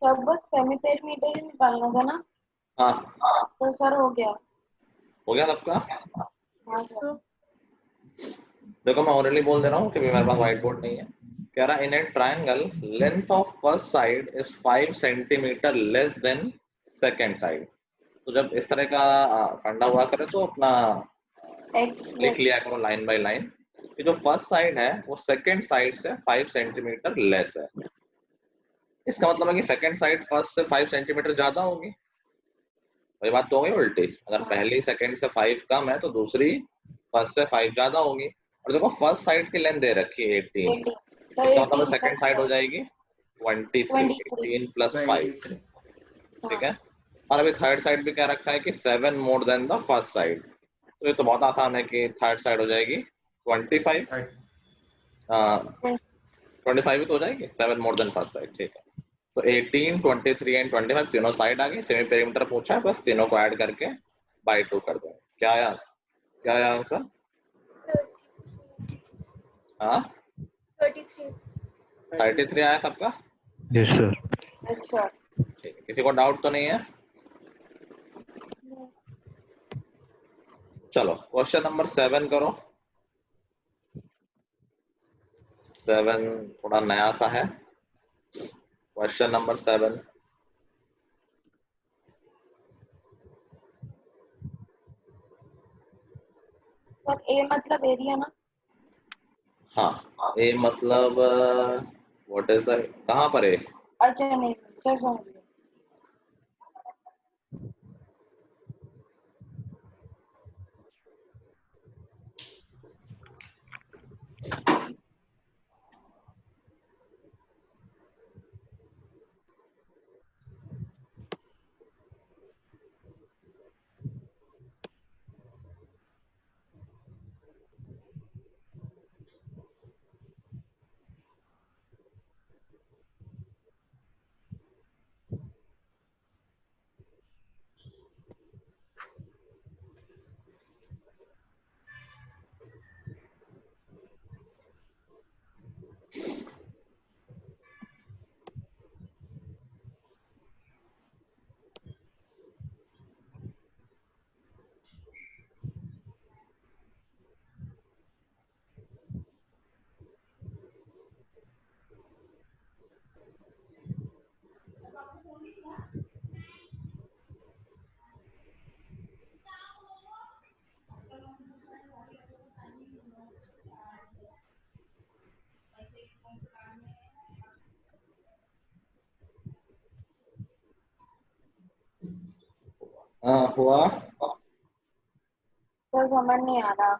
सब बस सेमी पेरीमीटर ही निकालना था ना? हाँ, तो सर हो गया। हो गया सबका? हाँ सर। देखो मैं ऑलरेडी बोल दे रहा हूँ कि मेरे पास व्हाइट बोर्ड नहीं है। कह रहा in a triangle length of first side is 5 centimetre less than second side. तो जब इस तरह का फंडा हुआ करे तो अपना एक्स लिख लिया करो लाइन बाय लाइन कि जो फर्स्ट साइड है वो सेकंड साइड से 5 सेंटीमीटर लेस है। इसका मतलब है कि सेकंड साइड फर्स्ट से 5 सेंटीमीटर ज्यादा होगी। वही बात तो हो गई उल्टी, अगर पहली सेकंड से 5 कम है तो दूसरी फर्स्ट से 5 ज्यादा होगी। और देखो फर्स्ट साइड की लेंथ दे रखी है 18, इसका मतलब सेकंड साइड हो जाएगी 23, 18 प्लस 5, ठीक है। और अभी थर्ड साइड भी क्या रखा है कि 7 more than the first side, तो ये तो बहुत आसान है कि थर्ड साइड हो जाएगी 25, 25 ही तो हो जाएगी, 7 मोर देन फर्स्ट साइड, ठीक है। तो 18, 23 एंड 25 तीनों साइड आ गई। सेमी पेरीमीटर पूछा है, बस तीनों को ऐड करके बाय 2 कर देंगे। क्या आया आंसर? हाँ 33 आया सबका? Yes sir. ठीक है, किसी को डाउट तो नहीं है? चलो क्वेश्चन नंबर 7 करो। 7 थोड़ा नया सा है। क्वेश्चन नंबर 7, सर ए मतलब एरिया ना? हाँ, ए मतलब व्हाट इज द, कहाँ पर है? अच्छा नहीं सर समझ गया। हुआ? सर समझ नहीं आ रहा।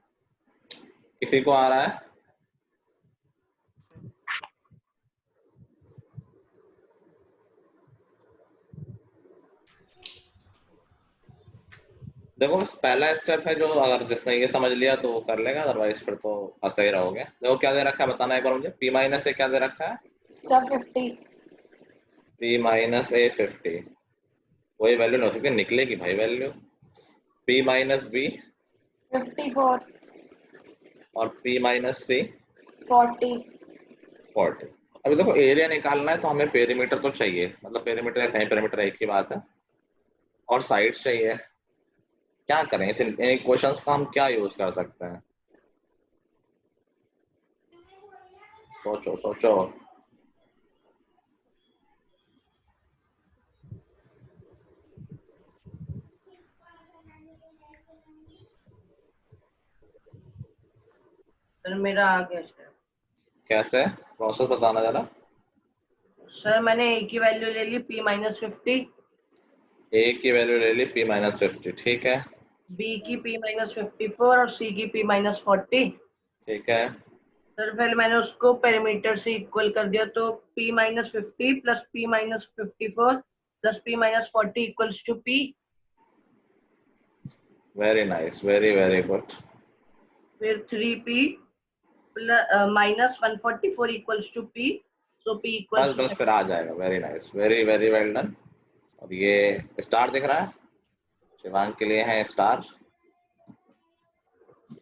किसी को आ रहा है? देखो पहला स्टेप है जो, अगर जिसने ये समझ लिया तो वो कर लेगा, अदरवाइज फिर तो फंसे ही रहोगे। देखो क्या दे रखा है, बताना एक बार मुझे। p माइनस ए क्या दे रखा है? सर 50। p माइनस ए 50, वही वैल्यू नहीं हो सकती, निकलेगी भाई वैल्यू। p minus B 54। और p माइनस सी 40। 40। अभी देखो एरिया निकालना है तो हमें पेरीमीटर तो चाहिए, मतलब पेरीमीटर या सेमी पेरीमीटर एक ही बात है, और साइड्स चाहिए। क्या करें इन क्वेश्चंस का, हम क्या यूज कर सकते हैं? सोचो सोचो। सर मेरा आ गया सर। कैसे प्रोसेस बताना जरा। सर मैंने ए की वैल्यू ले ली p माइनस 50, ए की वैल्यू ले ली p माइनस 50, ठीक है। b की p माइनस 54 और c की p माइनस 40। ठीक है। सर पहले मैंने उसको पेरीमीटर से इक्वल कर दिया, तो p minus 50 plus p minus 54 plus p minus 40 equals to p। Very nice, very very good. फिर 3p minus 144 equals to p, so p बस इक्वल्स बस फिर आ जाएगा। Very nice, very very well done. और ये स्टार दिख रहा है, शिवांग के लिए है स्टार,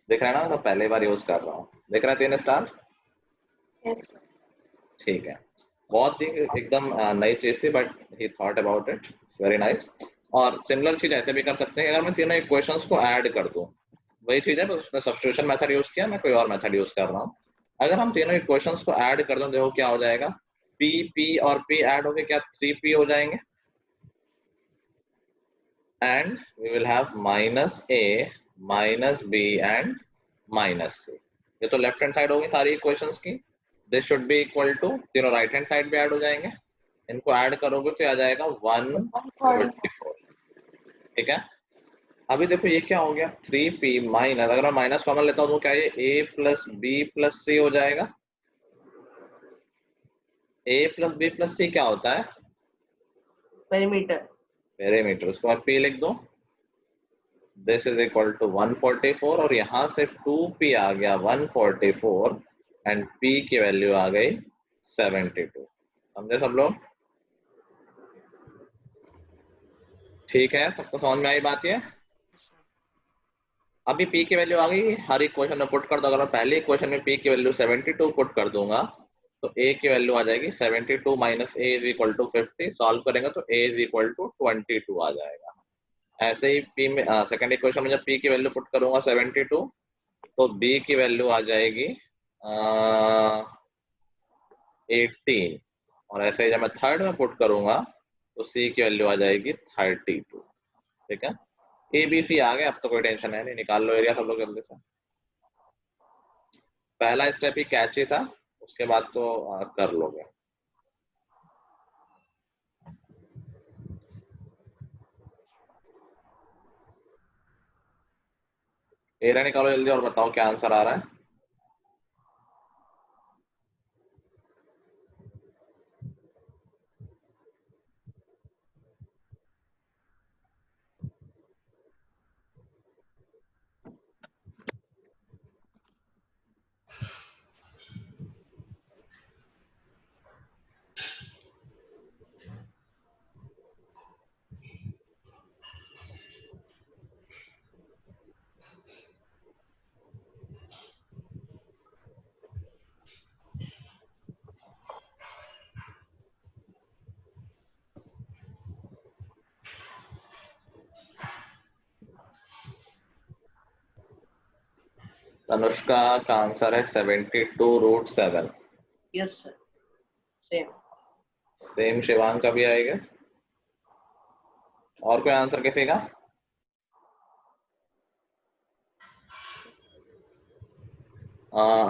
दिख रहा है ना? तो पहली बार यूज कर रहा हूँ। दिख रहा है 3 स्टार? यस। ठीक है। बहुत ही एकदम नई चीज थी, but he thought about it, very nice. और सिमिलर चीज ऐसे भी कर सकते हैं, अगर मैं तीनों इक्वेशंस को ऐड कर दूं, वही चीज है, बस उसने सब्स्टिट्यूशन मेथड यूज किया, मैं कोई और मेथड यूज कर रहा हूँ। अगर हम तीनों इक्वेशंस को ऐड कर दूं, देखो क्या हो जाएगा। p p और p ऐड होके क्या 3p हो जाएंगे, and we will have minus a minus b and minus c। ये तो लेफ्ट हैंड साइड होगी सारी इक्वेशंस की। This should be equal to, तीनों राइट हैंड साइड भी ऐड हो जाएंगे, इनको ऐड करोगे तो आ जाएगा 144। ठीक है। अभी देखो ये क्या हो गया, 3p माइनस, अगर मैं माइनस कॉमन लेता हूँ तो क्या ये a प्लस बी प्लस सी हो जाएगा। a प्लस बी प्लस सी क्या होता है? पेरीमीटर। पेरीमीटर। उसको मैं p लिख दूं, दिस इज इक्वल टू 144, और यहां से 2p आ गया 144, एंड p की वैल्यू आ गई 72। समझे सब लोग? ठीक है, सबको समझ में आई बात ये? अभी p की वैल्यू आ गई, हर इक्वेशन में पुट कर दो। अगर मैं पहले इक्वेशन में p की वैल्यू 72 पुट कर दूंगा तो a की वैल्यू आ जाएगी 72 minus a is equal to 50। Solve करेंगे तो a इज इक्वल टू 22 आ जाएगा। ऐसे ही p में सेकंड इक्वेशन में जब p की वैल्यू पुट करूंगा 72, तो b की वैल्यू आ जाएगी 18, और ऐसे ही जब मैं थर्ड में पुट करूंगा तो c की वैल्यू आ जाएगी 32। ठीक है। ए बी सी आ गए, अब तो कोई टेंशन है नहीं, निकाल लो एरिया सब लोग जल्दी से। पहला स्टेप ही कैची था, उसके बाद तो कर लोगे। एरिया निकालो जल्दी और बताओ क्या आंसर आ रहा है। तनुष्का का आंसर है 72√7। Yes sir, same. Same Shivang का भी आएगा। और कोई आंसर किसी का?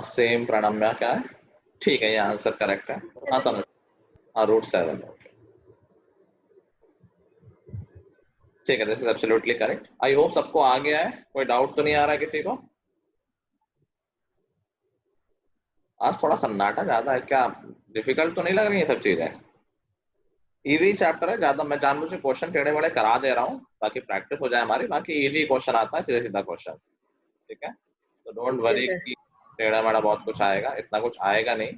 सेम प्रणम्या का है। ठीक है, ये आंसर करेक्ट है। हाँ तनुष्का, हाँ √7। ठीक है, this is absolutely correct. I hope सबको आ गया है, कोई डाउट तो नहीं आ रहा है किसी को? आज थोड़ा सन्नाटा ज्यादा है, क्या डिफिकल्ट तो नहीं लग रही है सब चीजें? इजी चैप्टर है, ज्यादा मैं जानबूझ के क्वेश्चन टेढ़े मेढ़े करा दे रहा हूँ ताकि प्रैक्टिस हो जाए हमारी। बाकी इजी क्वेश्चन आता है, सीधा सीधा क्वेश्चन। ठीक है, तो डोंट वरी sir. कि टेढ़ा मेढ़ा बहुत कुछ आएगा, इतना कुछ आएगा नहीं।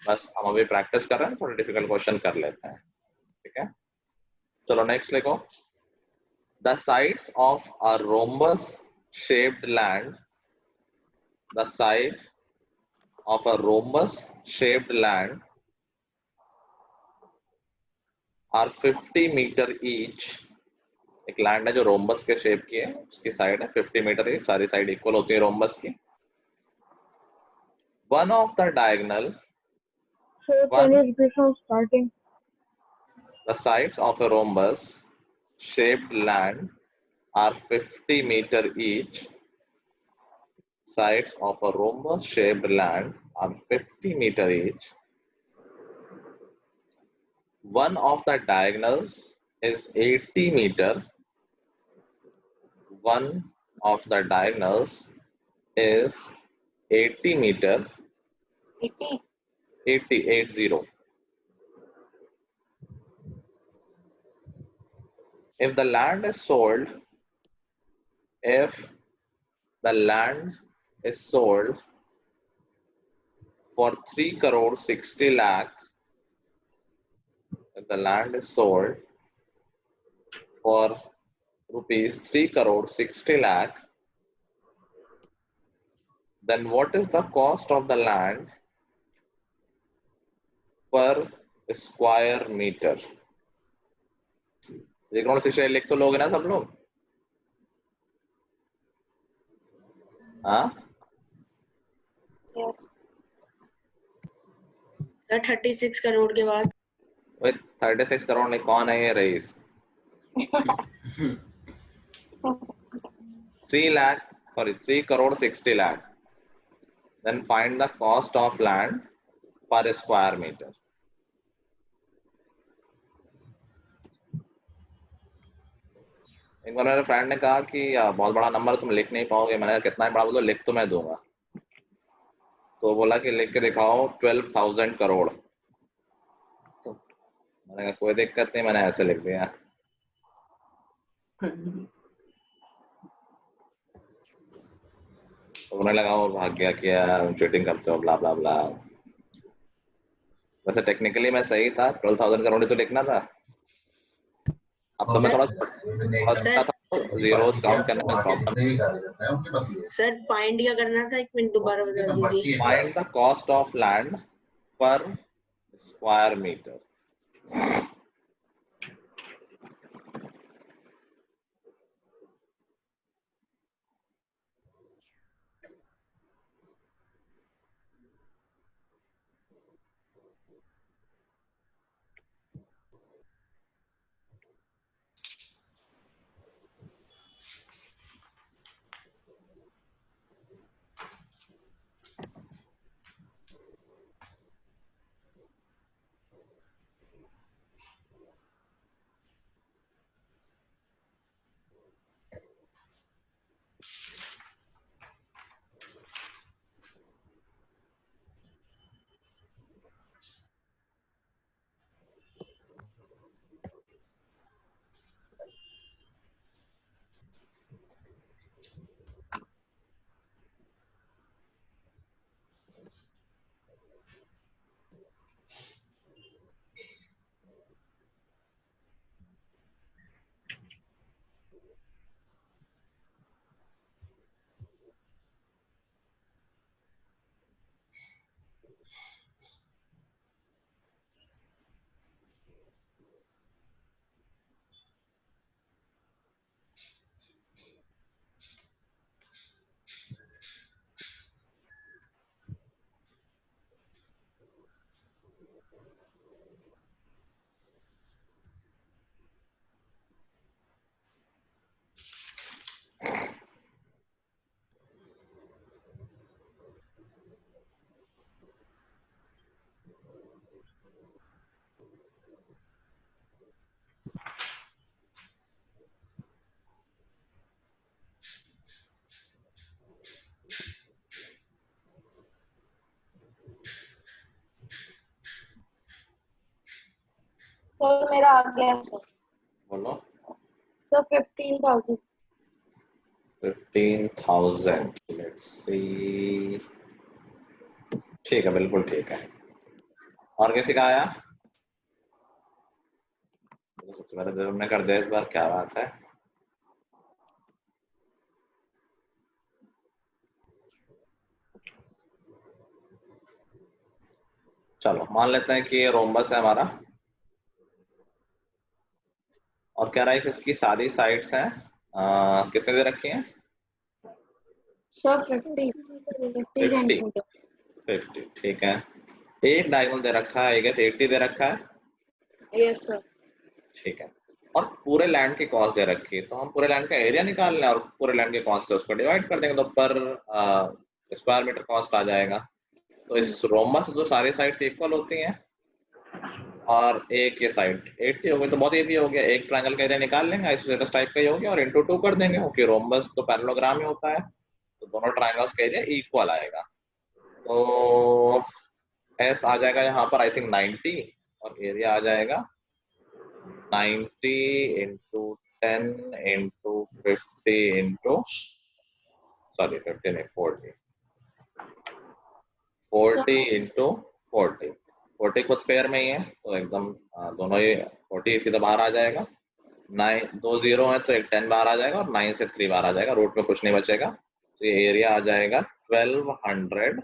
बस हम अभी प्रैक्टिस कर रहे हैं, थोड़े डिफिकल्ट क्वेश्चन कर लेते हैं। ठीक है, चलो नेक्स्ट लिखो। The sides of a rhombus shaped land, द साइड of a rhombus shaped land are 50 meter each। एक लैंड है जो रोम्बस के शेप की है, उसकी साइड है 50 मीटर की, सारी साइड इक्वल होती है रोम्बस की। One of the diagonal, So one, can you repeat from starting? the sides of a rhombus shaped land are 50 meter each। Sides of a rhombus shaped land are 50 meter each। One of the diagonals is 80 meter। One of the diagonals is 80 meter। 80. 80। If the land is sold, if the land is sold for 3 crore 60 lakh, if the land is sold for rupees 3 crore 60 lakh, then what is the cost of the land per square meter? 3 crore 60 लिख तो लोगे ना सब लोग? हाँ, Yes. Sir 36 crore के बाद 36 करोड़ नहीं, कौन है ये rice? 3 crore 60 lakh। Then find the cost of land per square meter। एक बार मेरे फ्रेंड ने कहा कि बहुत बड़ा नंबर तुम लिख नहीं पाओगे। मैंने कहा कितना बड़ा? बोलो लिख तो मैं दूंगा। तो बोला कि लिख के दिखाओ 12,000 करोड़। तो मैंने कहा कोई दिक्कत नहीं, मैंने ऐसे लिख दिया। तो उन्हें लगा वो भाग गया कि चीटिंग करते हो, ब्ला ब्ला ब्ला। वैसे टेक्निकली मैं सही था, 12,000 करोड़ ही तो लिखना था। अब तो मैं थोड़ा छोटा था, जीरोस काउंट करने में प्रॉब्लम। सर फाइंड क्या करना था, एक मिनट दोबारा बता दीजिए। Find the cost of land पर स्क्वायर मीटर। सर मेरा आ गया सर। बोलो। सर 15,000। 15,000, let's see. ठीक है, बिल्कुल ठीक है। और किसी का आया? तो सबसे पहले जरूर ने कर दिया इस बार, क्या बात है। चलो मान लेते हैं कि ये रोम्बस है हमारा, और कह रहा है कि इसकी सारी साइड्स हैं कितने दे रखी हैं? Sir 50 centimetre. 50, ठीक है। एक डायगोनल दे रखा है, एक 80 दे रखा है, यस सर। ठीक है। और पूरे लैंड की कॉस्ट दे रखी है, तो हम पूरे लैंड का एरिया निकाल लें और पूरे लैंड के कॉस्ट से उसको डिवाइड कर देंगे, तो पर स्क्वायर मीटर कॉस्ट आ जाएगा। तो इस रोम्बस से जो सारी साइड्स इक्वल होती हैं और एक ये साइड 80 हो गई, तो बहुत इजी हो गया। एक ट्रायंगल का एरिया निकाल लेंगे, आइसोसेलेस टाइप का ही हो गया, और इनटू 2 कर देंगे, क्योंकि रोम्बस तो पैरेललोग्राम ही होता है, तो दोनों ट्रायंगल्स का एरिया इक्वल आएगा। तो एस आ जाएगा यहाँ पर आई थिंक 90, और एरिया आ जाएगा 90 इंटू 10 इंटू 50 इंटू, सॉरी 50 नहीं 40 इंटू 40 खुद पेयर में ही है, तो एकदम दोनों ही 40 सीधा बाहर आ जाएगा। 9 2 0 है तो एक 10 बाहर आ जाएगा, और 9 से 3 बाहर आ जाएगा, रूट में कुछ नहीं बचेगा। तो ये एरिया आ जाएगा 1200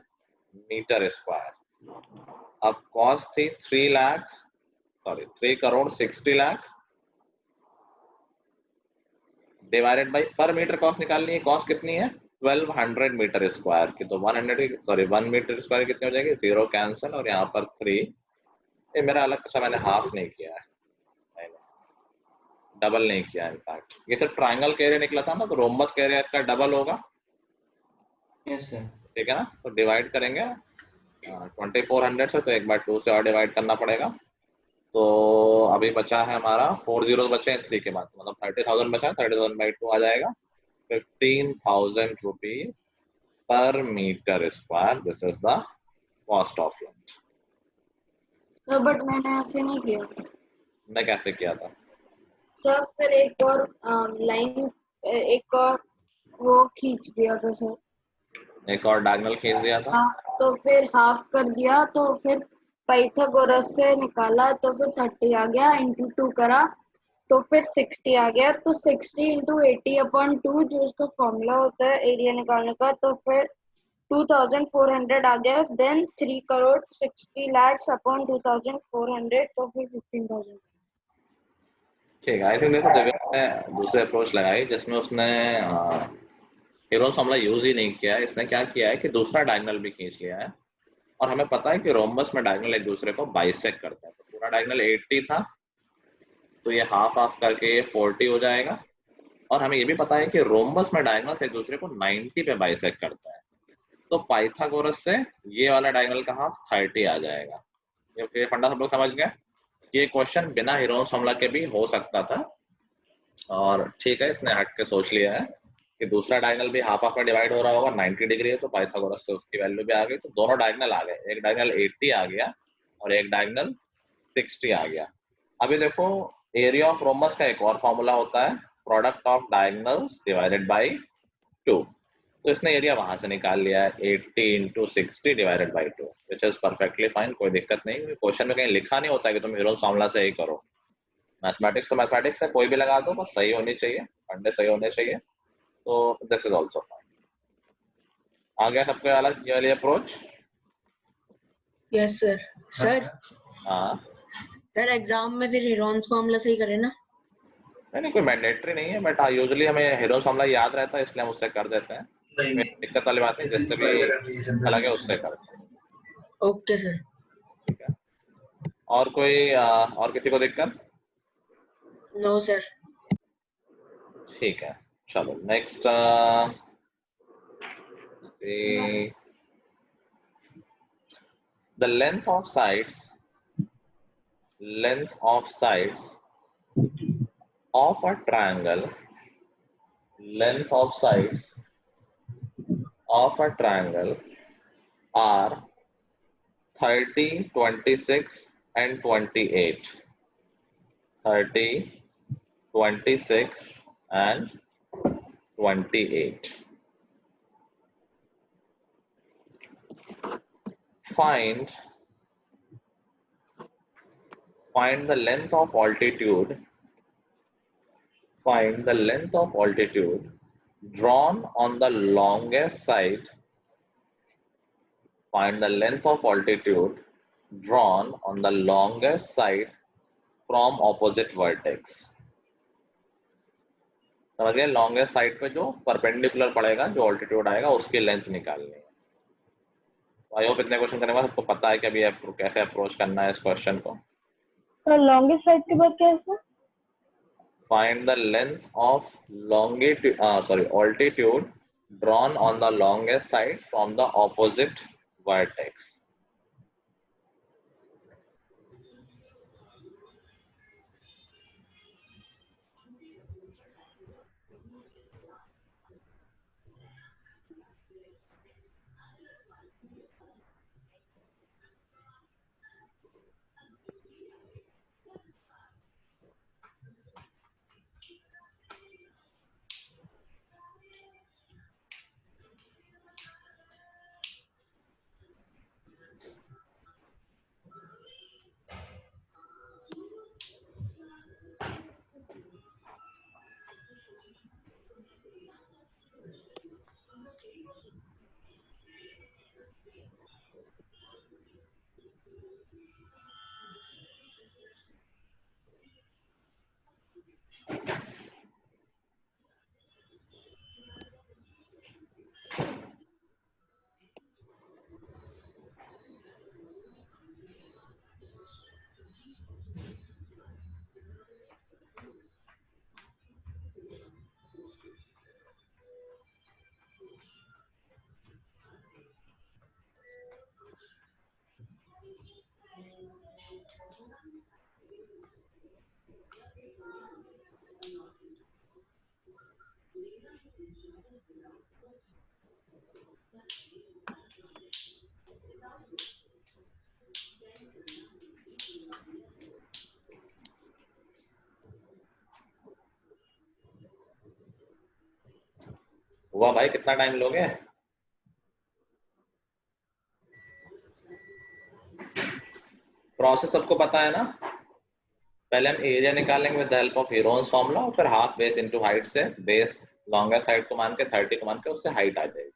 मीटर स्क्वायर। अब कॉस्ट थी 3 करोड़ 60 लाख डिवाइडेड बाई पर मीटर कॉस्ट निकालनी है। कॉस्ट कितनी है? 1200 मीटर स्क्वायर की, तो 1 मीटर स्क्वायर कितनी हो जाएगी? 0 कैंसिल, और यहाँ पर 3। ये मेरा अलग से मैंने हाफ नहीं किया है, डबल नहीं किया इनफैक्ट। ये सिर्फ ट्रायंगल का एरिया निकला था ना, तो रोम्बस का एरिया इसका डबल होगा, यस सर। ठीक है ना। तो डिवाइड करेंगे 2400 से, तो एक बार 2 से और डिवाइड करना पड़ेगा। तो अभी बचा है हमारा 4 जीरो बचे हैं 3 के बाद, मतलब 30,000 बचा है। 30,000 बाई 2 आ जाएगा 15,000 रुपीज पर meter square. This is the cost of land. Sir but मैंने ऐसे नहीं किया मैं कैसे किया था? सर। फिर एक और लाइन, एक और वो खींच दिया था सर। एक और डायगोनल खींच दिया था। हाँ, तो फिर हाफ कर दिया, तो फिर पाइथागोरस से निकाला, तो फिर 30 आ गया, इंटू 2 करा, तो फिर 60 आ गया। तो 60 इंटू 80/2 जो उसका फॉर्मूला होता है एरिया निकालने का, तो फिर 2400 आ गया। देन 3 करोड़ 60 lakhs अपॉन 2400, तो फिर 15,000। ठीक है, आई थिंक देखो दिव्या ने दूसरी अप्रोच लगाई, जिसमें उसने हीरोस फॉर्मूला यूज ही नहीं किया है। इसने क्या किया है कि दूसरा डायगोनल भी खींच लिया है, और हमें पता है कि रोम्बस में डायगोनल एक दूसरे को बाइसेक्ट करते हैं। तो पूरा डायगोनल 80 था, तो ये हाफ हाफ करके ये 40 हो जाएगा। और हमें ये भी पता है कि रोम्बस में डायगोनल्स एक दूसरे को 90 पे बाइसेक्ट करते हैं, तो पाइथागोरस से ये वाला डायगोनल का हाफ 30 आ जाएगा। ये फंडा सब लोग समझ गए। ये क्वेश्चन बिना हीरोस फॉर्मूला के भी हो सकता था, और ठीक है, इसने हट के सोच लिया है कि दूसरा डायगोनल भी हाफ हाफ में डिवाइड हो रहा होगा, 90 डिग्री है, तो पाइथागोरस से उसकी वैल्यू भी आ गई। तो दोनों डायगोनल आ गए, एक डायगोनल 80 आ गया और एक डायगोनल 60 आ गया। अभी देखो, एरिया ऑफ रोम्बस का एक और फॉर्मूला होता है, product of diagonals divided by 2। तो इसने एरिया वहां से निकाल लिया है 80 into 60 divided by 2, which is perfectly fine, कोई दिक्कत नहीं। क्वेश्चन में कहीं लिखा नहीं होता है कि तुम हीरोस फॉर्मूला से ही करो। मैथमेटिक्स तो मैथमेटिक्स है, कोई भी लगा दो, बस सही होनी चाहिए, फंडे सही होने चाहिए। तो दिस इज ऑल्सो फाइन। आ गया सबको अलग ये वाली अप्रोच? Yes sir. सर हाँ, सर एग्जाम में फिर हीरोन्स फॉर्मूला से ही करें ना? नहीं कोई मैंडेटरी नहीं है, बट हाँ यूजुअली हमें हीरोस फॉर्मूला याद रहता है, इसलिए हम उससे कर देते हैं। दिक्कत वाली बात नहीं, जिससे भी अच्छा लगे उससे करते हैं। Okay sir. ठीक है, और कोई और किसी को दिक्कत? No sir. ठीक है, चलो next. the length of sides of a triangle are 30, 26 and 28. 30, 26 and 28. Find the length of altitude. Find the length of altitude drawn on the longest side. Find the length of altitude drawn on the longest side from opposite vertex. समझ गए? Longest side पे जो perpendicular पड़ेगा, जो altitude आएगा, उसकी length निकालनी है। आई होप इतने क्वेश्चन करने के बाद सबको पता है कि अभी कैसे अप्रोच करना है इस क्वेश्चन को। तो लॉन्गेस्ट साइड के बाद क्या है sir? Find the length of altitude drawn on the longest side from the opposite vertex. हुआ भाई, कितना टाइम लोगे? प्रोसेस सबको पता है ना? पहले हम एरिया निकालेंगे with the help of Heron's formula, और फिर हाफ बेस इनटू हाइट से बेस लॉन्गेस्ट साइड को मान के 30 को मान के उससे हाइट आ जाएगी।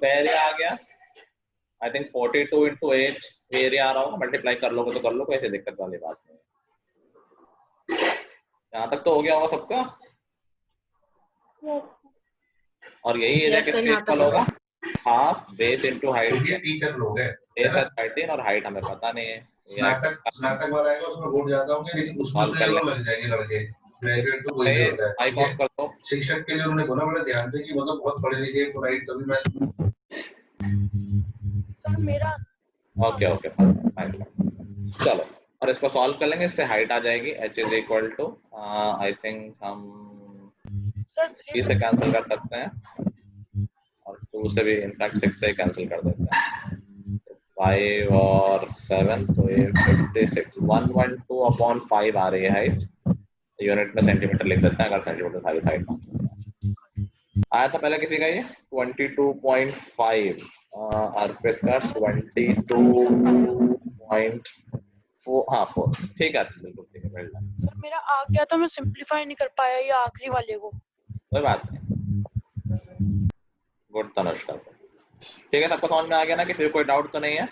एरिया आ गया, आई थिंक 42 into 8 एरिया आ रहा होगा, मल्टीप्लाई कर लोगे तो कर लो, कोई ऐसी दिक्कत वाली बात नहीं। यहाँ तक तो हो गया होगा सबका? और यही एरिया किसके इक्वल होगा? Half base into height. Teacher लोग हैं, बेस है 13 और हाइट हमें पता नहीं है। स्नातक वाला आएगा उसमें वोट ज्यादा होंगे, लेकिन उसमें तो लग जाएंगे लड़के। ग्रेजुएट तो कोई नहीं होता है। हाई कॉस्ट कर दो। शिक्षक के लिए उन्होंने बोला बड़े ध्यान से कि वो तो बहुत पढ़े लिखे हैं, राइट, तभी मैं सर मेरा ओके चलो, और इसको सॉल्व कर लेंगे, इससे हाइट आ जाएगी h is equal to, I think हम 3 से कैंसिल कर सकते हैं और 2 से भी, इनफैक्ट 6 से कैंसिल कर देते हैं। 5 और 7 तो ये 56, 112/5 आ रही है हाइट। यूनिट में सेंटीमीटर लिख देते हैं अगर सेंटीमीटर सारी साइड में आया था पहले किसी का ये 22.5, अर्पित का 22.4, ठीक है, बिल्कुल ठीक है। सर मेरा आ गया था, मैं सिंपलीफाई नहीं कर पाया ये आखिरी वाले को। कोई बात नहीं, गुड तनुष्का, ठीक है, सबको समझ में आ गया ना? किसी को कोई डाउट तो नहीं है?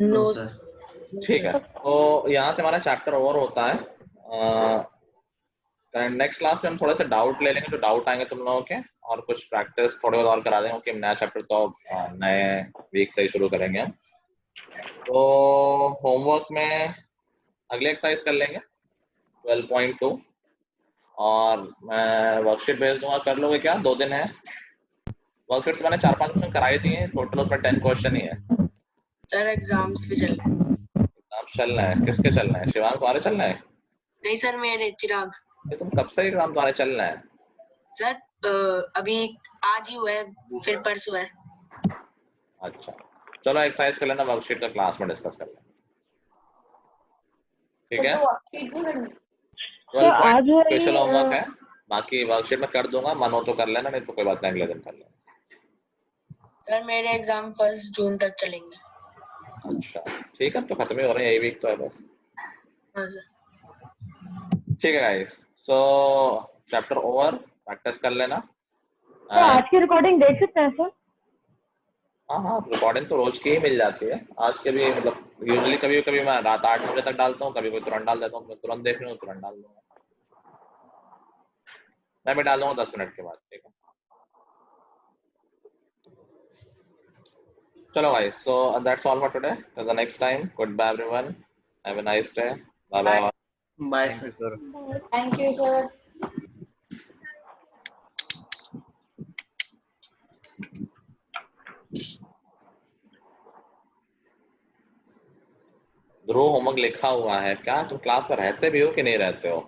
No sir. ठीक है, तो यहाँ से हमारा चैप्टर ओवर होता है। नेक्स्ट क्लास में हम थोड़े से डाउट ले लेंगे, जो डाउट आएंगे तुम लोगों के, और कुछ प्रैक्टिस थोड़े बहुत और करा देंगे, क्योंकि नया चैप्टर तो नए वीक से ही शुरू करेंगे हम। तो होमवर्क में अगले एक्सरसाइज कर लेंगे 12.2, और मैं वर्कशीट भेज दूंगा, कर लोगे क्या? 2 दिन है। वर्कशीट मैंने 4-5 क्वेश्चन कराई थी, टोटल उसमें 10 क्वेश्चन ही है। सर एग्जाम्स भी चल रहे हैं। एग्जाम चलना है? किसके चलना है? शिवांग तुम्हारे चलना है? नहीं सर, मेरे चिराग। ये तुम कब से एग्जाम तुम्हारे चलना है? सर अभी आज ही हुआ है, फिर परसों है। अच्छा, चलो एक्सरसाइज कर लेना, वर्कशीट का क्लास में डिस्कस कर लेंगे, ठीक है? तो वर्कशीट नहीं करनी? 12 स्पेशल होमवर्क है, बाकी वर्कशीट में कर दूंगा, मन हो तो कर लेना, नहीं तो कोई बात नहीं, अगले दिन कर लेना। सर मेरे एग्जाम 1 जून तक चलेंगे। अच्छा ठीक है, तो खत्म ही हो रहे हैं, यही वीक तो है बस। हाँ सर। ठीक है गाइस, सो चैप्टर ओवर, प्रैक्टिस कर लेना। तो आज की रिकॉर्डिंग देख सकते हैं सर? हाँ, रिकॉर्डिंग तो रोज की ही मिल जाती है, आज के भी, मतलब यूजुअली कभी कभी मैं रात 8 बजे तक डालता हूँ, कभी कोई तुरंत डाल देता हूँ, मैं तुरंत देख रहा हूँ तुरंत डाल दूंगा, मैं भी डाल दूंगा 10 मिनट के बाद, ठीक है? चलो guys, so that's all for today. Till the next time, goodbye everyone, have a nice day, bye bye. Bye thank you sir. Sir. Thank you sir. Dhruv, homework लिखा हुआ है क्या? तुम क्लास में रहते भी हो कि नहीं रहते हो?